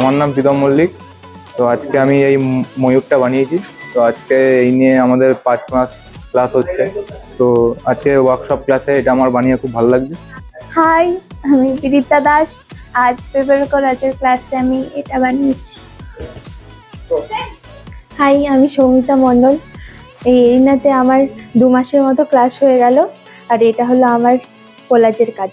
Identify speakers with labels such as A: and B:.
A: আমার নাম প্রীতম মল্লিক। তো আজকে আমি এই ময়ূরটা বানিয়েছি। তো আজকে এই নিয়ে আমাদের 5 মাস ক্লাস হচ্ছে। তো আজকে ওয়ার্কশপ ক্লাসে এটা আমার বানিয়ে খুব ভালো লাগছে।
B: হাই, আমি বিদিতা দাস। আজ পেপার কোলাজের ক্লাসে আমি এটা বানিয়েছি।
C: হাই, আমি সৌমিতা মণ্ডল। এই এরিনাতে আমার 2 মাসের মতো ক্লাস হয়ে গেল, আর এটা হলো আমার কোলাজের কাজ।